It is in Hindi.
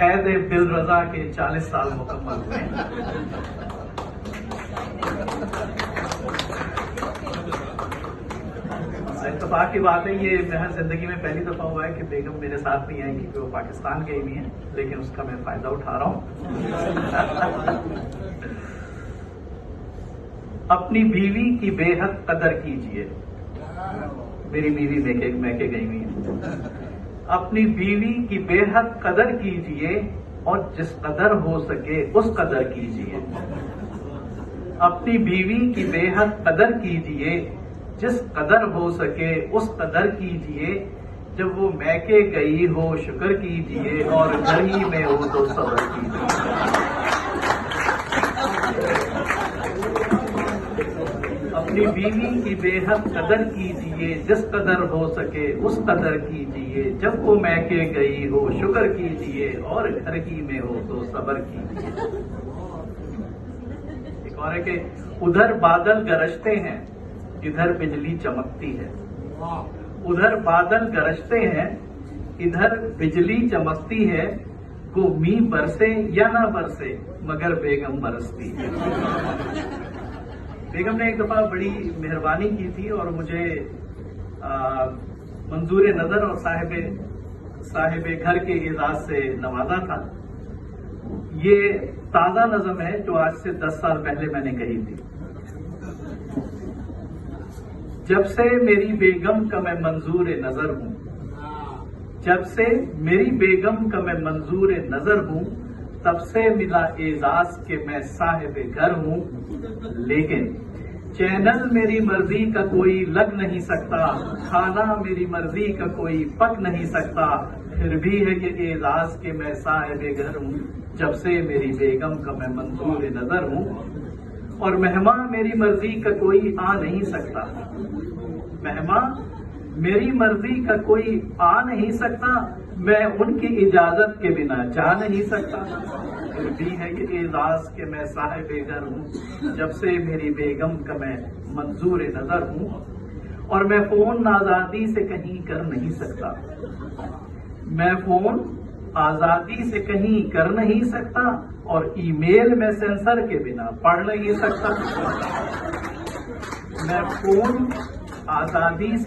कैद दिल रजा के 40 साल मुकम्मल हुए। इत्तेफाक की बात है, ये मेरी जिंदगी में पहली दफा हुआ है कि बेगम मेरे साथ नहीं आई, क्योंकि वो पाकिस्तान गई हुई है, लेकिन उसका मैं फायदा उठा रहा हूं। अपनी बीवी की बेहद कदर कीजिए। मेरी बीवी मैके गई हुई है। अपनी बीवी की बेहद कदर कीजिए और जिस कदर हो सके उस कदर कीजिए। अपनी बीवी की बेहद कदर कीजिए, जिस कदर हो सके उस कदर कीजिए। जब वो मैके गई हो शुक्र कीजिए और घर ही में हो तो सब्र कीजिए। अपनी बीवी की बेहद कदर कीजिए, जिस कदर हो सके उस कदर कीजिए। जब वो मैके गई हो शुक्र कीजिए और घर ही में हो तो सब्र कीजिए। एक और है कि उधर बादल गरजते हैं, इधर बिजली चमकती है। उधर बादल गरजते हैं, इधर बिजली चमकती है। को मींह बरसे या ना बरसे मगर बेगम बरसती है। बेगम ने एक दफा बड़ी मेहरबानी की थी और मुझे मंजूर नजर और साहिब घर के एजाज से नवाजा था। ये ताजा नज़म है जो आज से 10 साल पहले मैंने कही थी। जब से मेरी बेगम का मैं मंजूर नजर हूं, जब से मेरी बेगम का मैं मंजूर नजर हूं, तब से मिला एजाज के मैं साहिब घर हूं। लेकिन चैनल मेरी मर्जी का कोई लग नहीं सकता, खाना मेरी मर्जी का कोई पक नहीं सकता। फिर भी है ये एजाज के मैं साहिब घर हूं, जब से मेरी बेगम का मैं मंजूर नजर हूं। और मेहमान मेरी मर्जी का कोई आ नहीं सकता, मेहमान मेरी मर्जी का कोई आ नहीं सकता। मैं उनकी इजाजत के बिना जा नहीं सकता। फिर भी है ये एजाज के मैं साहिब घर हूं, जब से मेरी बेगम का मैं मंजूर नजर हूं। और मैं फोन आजादी से कहीं कर नहीं सकता, मैं फोन आजादी से कहीं कर नहीं सकता। और ईमेल में सेंसर के बिना पढ़ नहीं सकता। मैं फोन आजादी